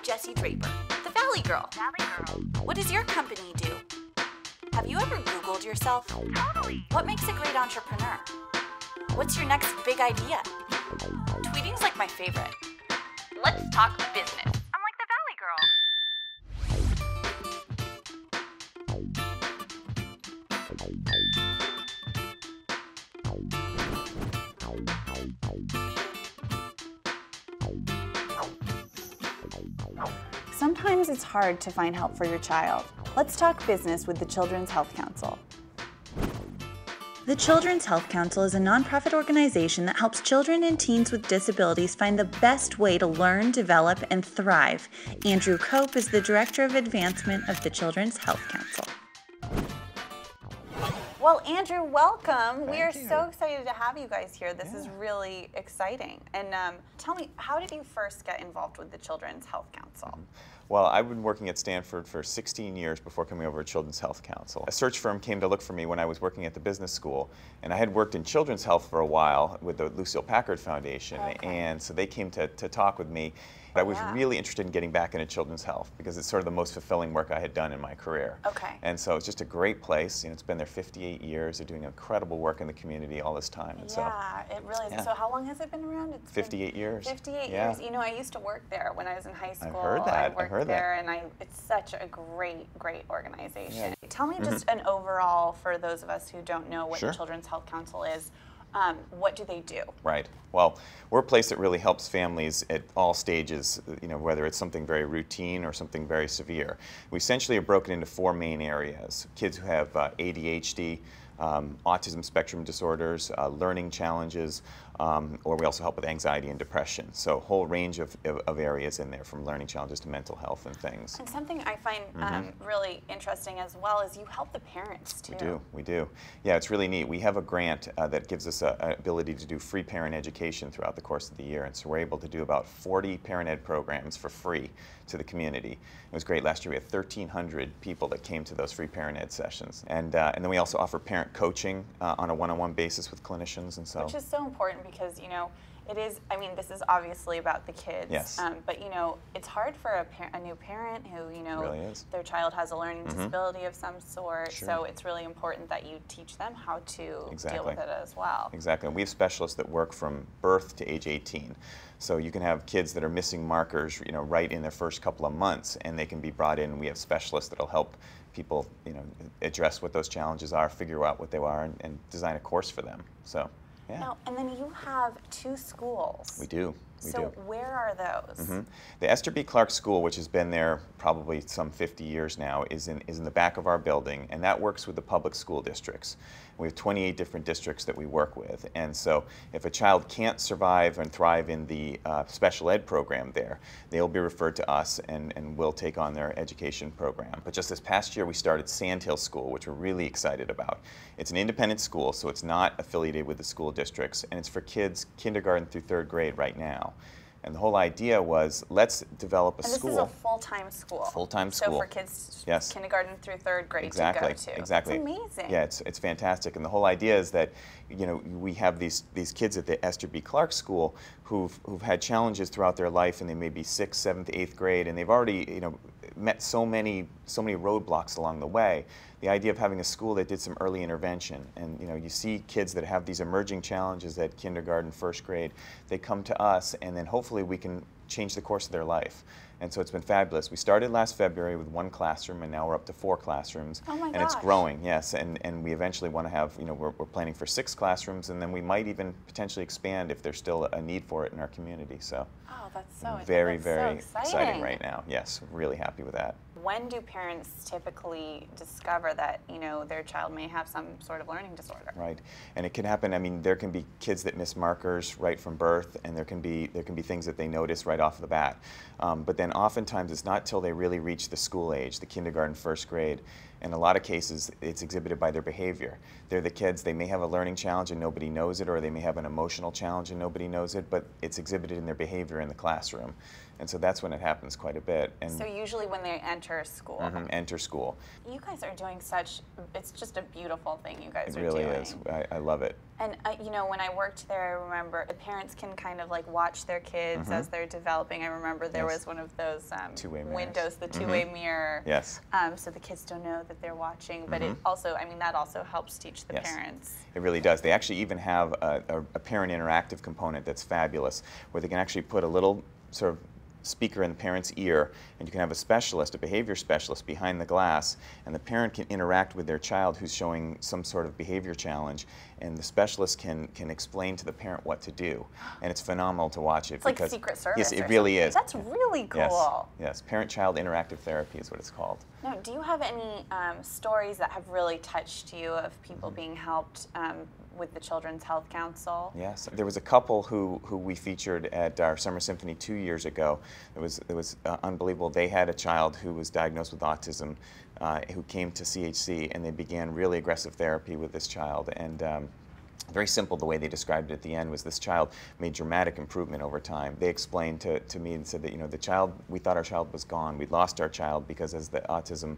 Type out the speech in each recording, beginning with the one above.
Jessie Draper, the Valley Girl. What does your company do? Have you ever Googled yourself? Totally. What makes a great entrepreneur? What's your next big idea? Tweeting's like my favorite. Let's talk business. I'm like the Valley Girl. Sometimes it's hard to find help for your child. Let's talk business with the Children's Health Council. The Children's Health Council is a nonprofit organization that helps children and teens with disabilities find the best way to learn, develop, and thrive. Andrew Cope is the Director of Advancement of the Children's Health Council. Well, Andrew, welcome. We are so excited to have you guys here. This is really exciting. And tell me, how did you first get involved with the Children's Health Council? Well, I've been working at Stanford for 16 years before coming over to Children's Health Council. A search firm came to look for me when I was working at the business school, and I had worked in children's health for a while with the Lucille Packard Foundation, and so they came to talk with me. I was really interested in getting back into children's health because it's sort of the most fulfilling work I had done in my career. And so it's just a great place. You know, it's been there 58 years. They're doing incredible work in the community all this time. And It really is. So how long has it been around? It's 58 years. 58 years. You know, I used to work there when I was in high school. I've heard that. I worked there, and it's such a great organization. Tell me just an overall, for those of us who don't know what the Children's Health Council is, what do they do? Right. Well, we're a place that really helps families at all stages, you know, whether it's something very routine or something very severe. We essentially are broken into four main areas. Kids who have ADHD, autism spectrum disorders, learning challenges, or we also help with anxiety and depression. So a whole range of areas in there, from learning challenges to mental health and things. And something I find really interesting as well is you help the parents too. We do. Yeah, it's really neat. We have a grant that gives us an ability to do free parent education throughout the course of the year, and so we're able to do about 40 parent ed programs for free to the community. It was great. Last year we had 1,300 people that came to those free parent ed sessions, and then we also offer parent coaching on a one-on-one basis with clinicians, and so. Which is so important because, you know, it is, I mean, this is obviously about the kids, but, you know, it's hard for a new parent who, you know, their child has a learning disability of some sort, so it's really important that you teach them how to deal with it as well. Exactly. And we have specialists that work from birth to age 18. So you can have kids that are missing markers, you know, right in their first couple of months, and they can be brought in. We have specialists that'll help people, you know, address what those challenges are, figure out what they are, and design a course for them. So. Yeah. Now, and then you have 2 schools. We do. So where are those? The Esther B. Clark School, which has been there probably some 50 years now, is in the back of our building, and that works with the public school districts. We have 28 different districts that we work with, and so if a child can't survive and thrive in the special ed program there, they'll be referred to us, and we'll take on their education program. But just this past year we started Sandhill School, which we're really excited about. It's an independent school, so it's not affiliated with the school districts, and it's for kids kindergarten through 3rd grade right now. And the whole idea was, let's develop a school. And this is a full-time school. Full-time school. So for kids kindergarten through 3rd grade to go to. Exactly. That's amazing. Yeah, it's fantastic. And the whole idea is that, you know, we have these kids at the Esther B. Clark School who've had challenges throughout their life, and they may be 6th, 7th, 8th grade, and they've already, you know, met so many roadblocks along the way. The idea of having a school that did some early intervention, and you know, you see kids that have these emerging challenges at kindergarten, 1st grade, they come to us, and then hopefully we can change the course of their life. And so it's been fabulous. We started last February with 1 classroom, and now we're up to 4 classrooms. Oh my gosh. And it's growing, yes. And we eventually want to have, you know, we're planning for 6 classrooms, and then we might even potentially expand if there's still a need for it in our community. So, that's so very so exciting right now. Yes, really happy with that. When do parents typically discover that, you know, their child may have some sort of learning disorder? Right, and it can happen. I mean, there can be kids that miss markers right from birth, and there can be things that they notice right off the bat. But then oftentimes it's not till they really reach the school age, the kindergarten, 1st grade, In a lot of cases, it's exhibited by their behavior. They're the kids, they may have a learning challenge and nobody knows it, or they may have an emotional challenge and nobody knows it, but it's exhibited in their behavior in the classroom. And so that's when it happens quite a bit. And So usually when they enter school. enter school. You guys are doing it's just a beautiful thing you guys It are really doing. is. I love it. And you know, when I worked there, I remember the parents can kind of like watch their kids as they're developing. I remember there Yes. was one of those Two-way mirrors. windows, the two-way mirror. Yes. So the kids don't know that they're watching, but it also, I mean, that also helps teach the Yes. parents. It really does. They actually even have a parent interactive component that's fabulous, where they can actually put a little sort of speaker in the parent's ear, and you can have a specialist, a behavior specialist behind the glass, and the parent can interact with their child who's showing some sort of behavior challenge, and the specialist can explain to the parent what to do. And it's phenomenal to watch it. It's like Secret Service. Yes, it or really something. is. That's really cool. Yes, parent-child interactive therapy is what it's called. Now, do you have any stories that have really touched you of people being helped with the Children's Health Council? Yes, there was a couple who we featured at our Summer Symphony 2 years ago. It was unbelievable. They had a child who was diagnosed with autism, who came to CHC, and they began really aggressive therapy with this child. And very simple, the way they described it at the end was this child made dramatic improvement over time. They explained to me and said that, you know, the child, we thought our child was gone. We'd lost our child because as the autism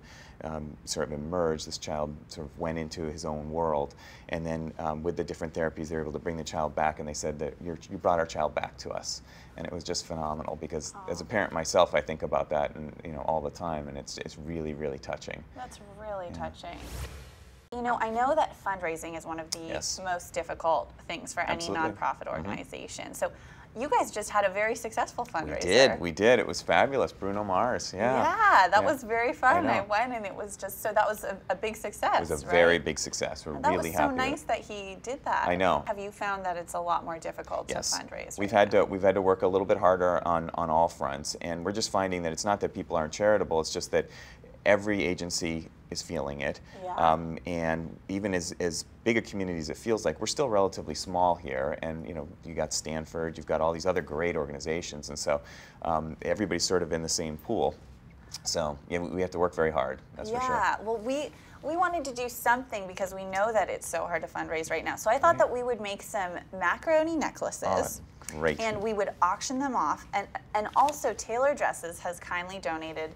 sort of emerged, this child sort of went into his own world. And then with the different therapies, they were able to bring the child back, and they said that you brought our child back to us. And it was just phenomenal because as a parent myself, I think about that and, you know, all the time, and it's really, really touching. That's really touching. You know, I know that fundraising is one of the most difficult things for any nonprofit organization. So you guys just had a very successful fundraiser. We did. It was fabulous. Bruno Mars, Yeah, that was very fun. I went, and it was just, so that was a big success. It was a very big success. We're really happy. That was so nice that he did that. I know. Have you found that it's a lot more difficult to fundraise? We've had to work a little bit harder on all fronts, and we're just finding that it's not that people aren't charitable, it's just that every agency is feeling it. And even as big a community as it feels like, we're still relatively small here. And you know, you got Stanford, you've got all these other great organizations, and so everybody's sort of in the same pool. So yeah, we have to work very hard. That's for sure. Yeah. Well, we wanted to do something because we know that it's so hard to fundraise right now. So I thought that we would make some macaroni necklaces. Oh, great. And we would auction them off. And also Taylor Dresses has kindly donated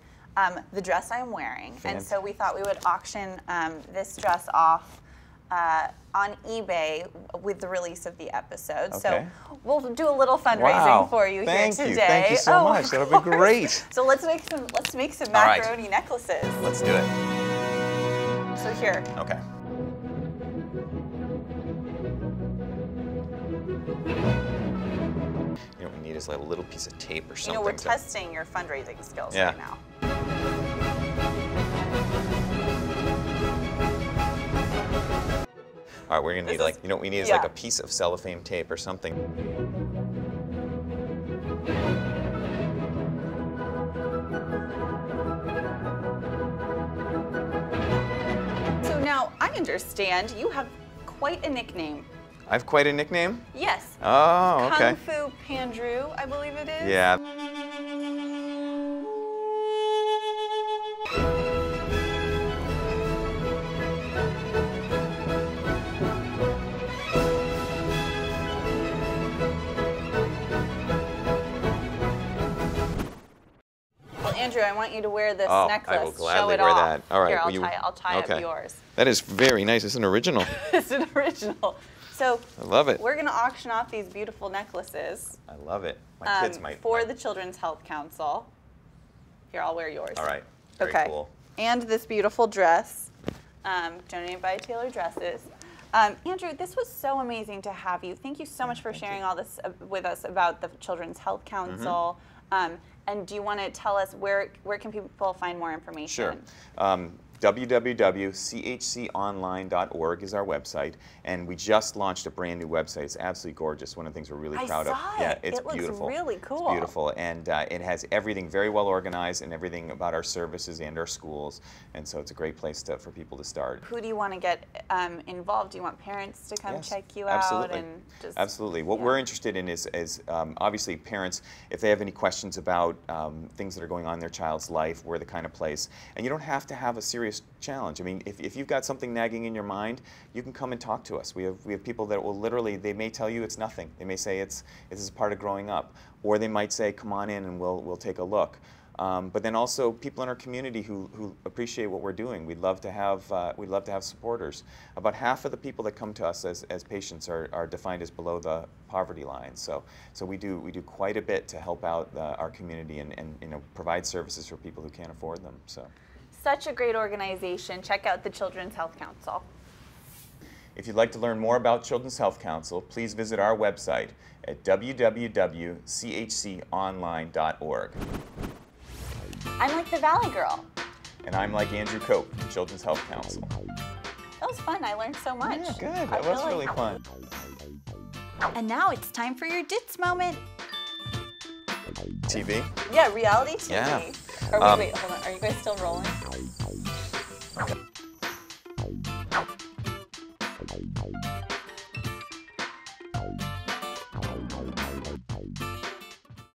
the dress I'm wearing. And so we thought we would auction this dress off on eBay with the release of the episode. Okay. So we'll do a little fundraising for you here today. Thank you so much. That'll be great. So let's make some macaroni necklaces. Let's do it. So here. Okay. You know what we need is like a little piece of tape or something. You know, we're testing your fundraising skills right now. All right, we're gonna need like, you know what we need is like a piece of cellophane tape or something. So now I understand you have quite a nickname. I have quite a nickname? Yes. Oh, okay. Kung Fu Pandrew, I believe it is. Yeah. Andrew, I want you to wear this necklace. I will gladly Show it wear off. that. All right. Here, I'll tie up yours. That is very nice. It's an original. It's an original. So I love it. We're going to auction off these beautiful necklaces. I love it. My kids might. For the Children's Health Council. Here, I'll wear yours. All right. Very cool. And this beautiful dress, donated by Taylor Dresses. Andrew, this was so amazing to have you. Thank you so much for sharing all this with us about the Children's Health Council. And do you want to tell us where can people find more information? Sure. www.chconline.org is our website, and we just launched a brand new website. It's absolutely gorgeous. One of the things we're really proud of. I saw it. Yeah, it's It beautiful. looks really cool. It's beautiful, and it has everything very well organized and everything about our services and our schools, and so it's a great place for people to start. Who do you want to get involved? Do you want parents to come check you absolutely. out? And just, absolutely. What we're interested in is obviously parents, if they have any questions about things that are going on in their child's life, we're the kind of place, and you don't have to have a serious serious challenge. I mean, if you've got something nagging in your mind, you can come and talk to us. We have people that will literally, they may tell you it's nothing. They may say this is part of growing up, or they might say, come on in and we'll take a look. But then also people in our community who appreciate what we're doing. We'd love to have supporters. About half of the people that come to us as patients are defined as below the poverty line. So we do quite a bit to help out our community and provide services for people who can't afford them. So. Such a great organization. Check out the Children's Health Council. If you'd like to learn more about Children's Health Council, please visit our website at www.chconline.org. I'm like the Valley Girl. And I'm like Andrew Cope, Children's Health Council. That was fun. I learned so much. Yeah, good. That was really fun. And now it's time for your DITS moment. TV? Yeah, reality TV. Yeah. Wait, hold on. Are you guys still rolling?